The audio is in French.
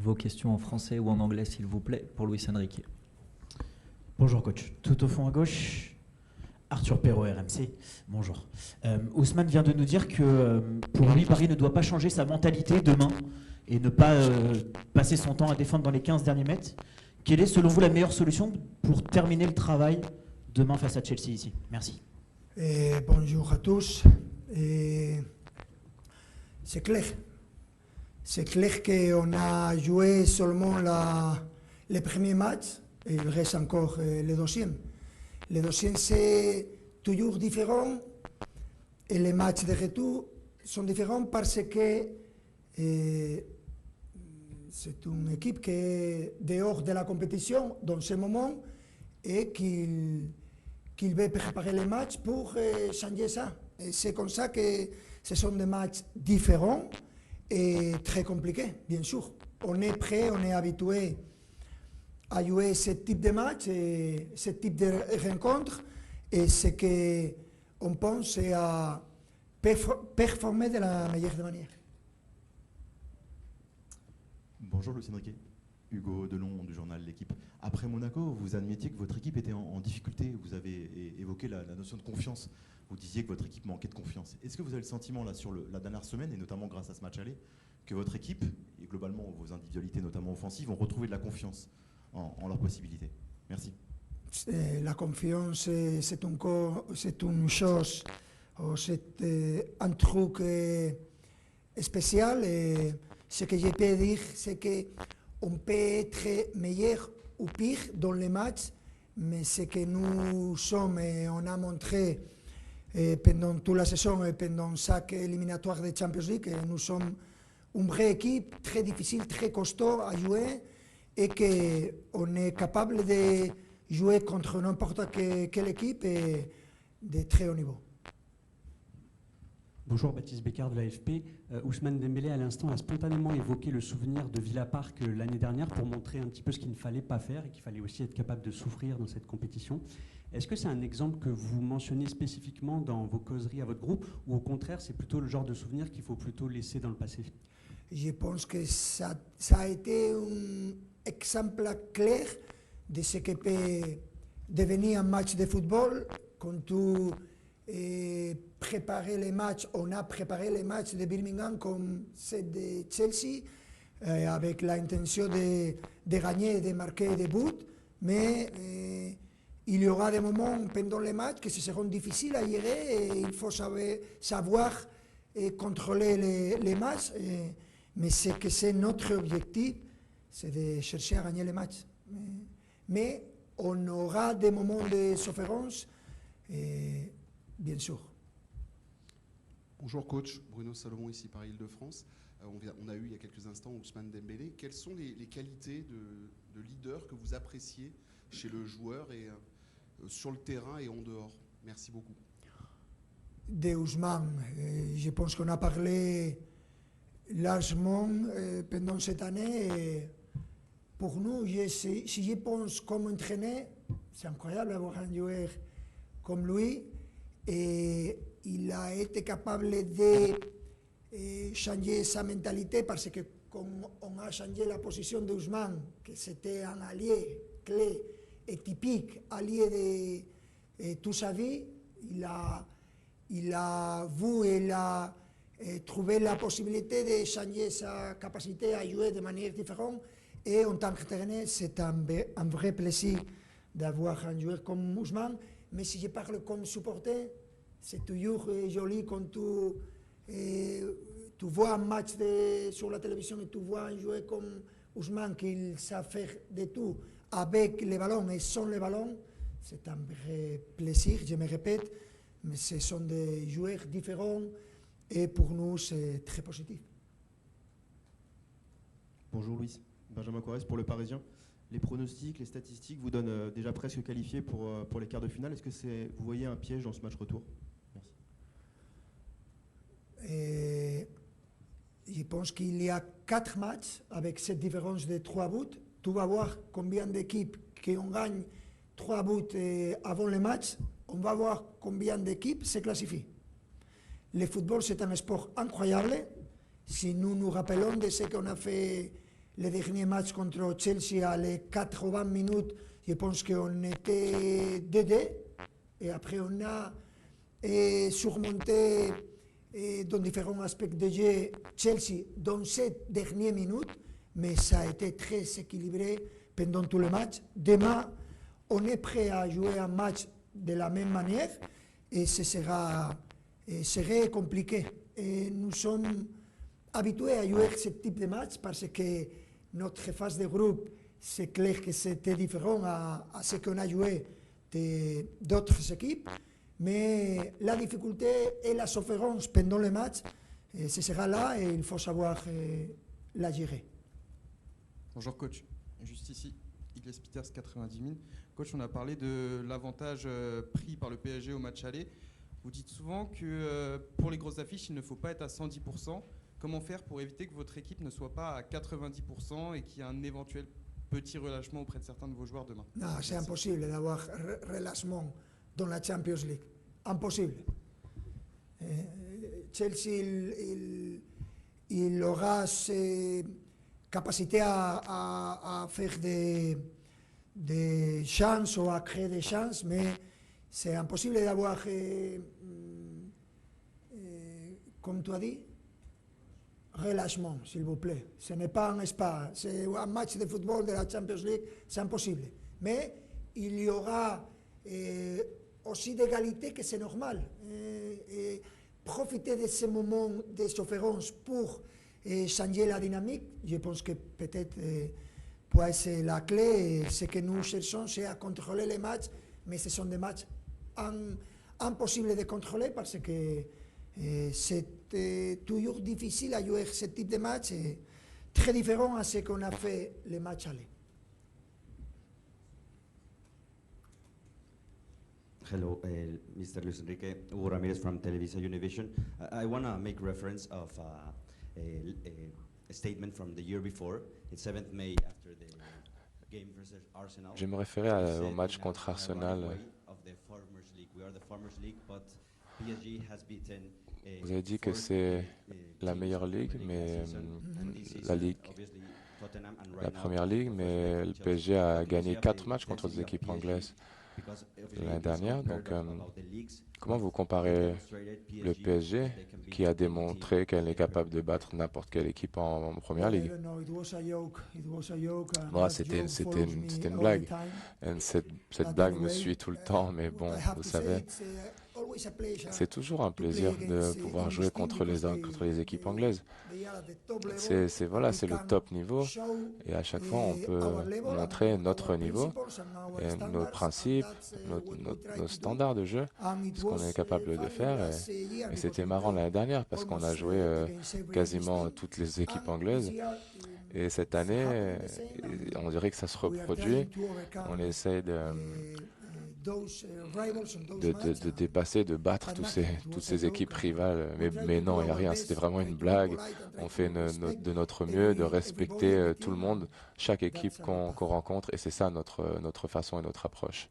Vos questions en français ou en anglais, s'il vous plaît, pour Luis Enrique. Bonjour coach. Tout au fond à gauche, Arthur Perrault, RMC. Bonjour. Ousmane vient de nous dire que pour lui, Paris ne doit pas changer sa mentalité demain et ne pas passer son temps à défendre dans les 15 derniers mètres. Quelle est selon vous la meilleure solution pour terminer le travail demain face à Chelsea ici? Merci. Bonjour à tous. C'est clair. C'est clair qu'on a joué seulement les premiers matchs et il reste encore les deuxièmes. Les deuxièmes, c'est toujours différent et les matchs de retour sont différents parce que c'est une équipe qui est dehors de la compétition dans ce moment et qu'il veut préparer les matchs pour changer ça. Et c'est comme ça que ce sont des matchs différents et très compliqués, bien sûr. On est prêt, on est habitué à jouer ce type de match et ce type de rencontre. Et ce qu'on pense, c'est à performer de la meilleure manière. Bonjour Luis Enrique, Hugo Delon du journal L'Équipe. Après Monaco, vous admettiez que votre équipe était en difficulté. Vous avez évoqué la notion de confiance. Vous disiez que votre équipe manquait de confiance. Est-ce que vous avez le sentiment, là, sur la dernière semaine, et notamment grâce à ce match aller, que votre équipe, et globalement vos individualités, notamment offensives, ont retrouvé de la confiance en leurs possibilités? Merci. La confiance, c'est une chose, c'est un truc spécial. Et ce que je peux dire, c'est qu'on peut être meilleur ou pire dans les matchs, mais ce que nous sommes et on a montré pendant toute la saison et pendant chaque éliminatoire de Champions League, nous sommes une vraie équipe très difficile, très costaud à jouer et qu'on est capable de jouer contre n'importe quelle équipe et de très haut niveau. Bonjour, Baptiste Bécard de l'AFP. Ousmane Dembélé, à l'instant, a spontanément évoqué le souvenir de Villa Park l'année dernière pour montrer un petit peu ce qu'il ne fallait pas faire et qu'il fallait aussi être capable de souffrir dans cette compétition. Est-ce que c'est un exemple que vous mentionnez spécifiquement dans vos causeries à votre groupe ou au contraire, c'est plutôt le genre de souvenir qu'il faut plutôt laisser dans le passé? Je pense que ça a été un exemple clair de ce que peut devenir un match de football quand tu préparer les matchs. On a préparé les matchs de Birmingham comme ceux de Chelsea avec l'intention de gagner et de marquer des buts, mais il y aura des moments pendant les matchs que ce seront difficiles à gérer et il faut savoir contrôler les matchs. Mais c'est que c'est notre objectif, c'est de chercher à gagner les matchs. Mais on aura des moments de souffrance, bien sûr. Bonjour coach, Bruno Salomon ici par Île-de-France. On a eu il y a quelques instants Ousmane Dembélé. Quelles sont les qualités de leader que vous appréciez chez le joueur et sur le terrain et en dehors? Merci beaucoup. De Ousmane, je pense qu'on a parlé largement pendant cette année. Et pour nous, si je pense comme entraîneur, c'est incroyable d'avoir un joueur comme lui. Et il a été capable de changer sa mentalité parce que comme on a changé la position d'Ousmane, que c'était un allié clé et typique, allié de toute sa vie, il a vu et il a trouvé la possibilité de changer sa capacité à jouer de manière différente. Et en tant qu'entraîneur, c'est un vrai plaisir d'avoir un joueur comme Ousmane. Mais si je parle comme supporter, c'est toujours joli quand tu vois un match sur la télévision et tu vois un joueur comme Ousmane qui sait faire de tout avec les ballons et sans les ballons. C'est un vrai plaisir, je me répète, mais ce sont des joueurs différents et pour nous c'est très positif. Bonjour Louis, Benjamin Corrèze pour Le Parisien. Les pronostics, les statistiques vous donnent déjà presque qualifié pour les quarts de finale. Est-ce que vous voyez un piège dans ce match retour? Merci. Je pense qu'il y a 4 matchs avec cette différence de 3 buts. Tu vas voir combien d'équipes qui ont gagné 3 buts avant le match. On va voir combien d'équipes se classifient. Le football, c'est un sport incroyable. Si nous nous rappelons de ce qu'on a fait le dernier match contre Chelsea à les 80 minutes, je pense qu'on était 2-2. Et après, on a surmonté dans différents aspects de jeu Chelsea dans ces dernières minutes, mais ça a été très équilibré pendant tout le match. Demain, on est prêt à jouer un match de la même manière et ce sera compliqué. Et nous sommes habitués à jouer ce type de match parce que notre phase de groupe, c'est clair que c'était différent à ce qu'on a joué d'autres équipes. Mais la difficulté et la souffrance pendant le match, ce sera là et il faut savoir la gérer. Bonjour coach, juste ici, Iglesias Peters 90 000. Coach, on a parlé de l'avantage pris par le PSG au match aller. Vous dites souvent que pour les grosses affiches, il ne faut pas être à 110%. Comment faire pour éviter que votre équipe ne soit pas à 90% et qu'il y ait un éventuel petit relâchement auprès de certains de vos joueurs demain? Non, c'est impossible d'avoir relâchement dans la Champions League. Impossible. Chelsea, il aura ses capacités à faire des chances ou à créer des chances, mais c'est impossible d'avoir, comme tu as dit, relâchement, s'il vous plaît. Ce n'est pas un spa, c'est un match de football de la Champions League, c'est impossible. Mais il y aura aussi d'égalité que c'est normal. Profiter de ce moment de souffrance pour changer la dynamique, je pense que peut-être peut être la clé. Ce que nous cherchons, c'est à contrôler les matchs, mais ce sont des matchs impossibles de contrôler parce que c'est toujours difficile à jouer ce type de match, très différent à ce qu'on a fait les matchs aller. Hello, Mr. Luis Enrique, Hugo Ramirez from Televisa Univision. I want to make reference of a statement from the year before, it's 7th May after the game versus Arsenal. Je me référais au match contre Arsenal. Vous avez dit que c'est la meilleure ligue, mais la première ligue, mais le PSG a gagné 4 matchs contre des équipes anglaises l'année dernière. Donc, comment vous comparez le PSG, qui a démontré qu'elle est capable de battre n'importe quelle équipe en première ligue? Bon, c'était une blague. Et cette blague me suit tout le temps, mais bon, vous savez, c'est toujours un plaisir de pouvoir jouer contre les équipes anglaises. C'est le top niveau, et à chaque fois on peut montrer notre niveau et nos principes, nos standards de jeu, ce qu'on est capable de faire. Et c'était marrant l'année dernière parce qu'on a joué quasiment toutes les équipes anglaises. Et cette année, on dirait que ça se reproduit. On essaye de dépasser, de battre toutes ces équipes rivales. Mais non, il n'y a rien, c'était vraiment une blague. On fait de notre mieux, de respecter tout le monde, chaque équipe qu'on rencontre, et c'est ça notre façon et notre approche.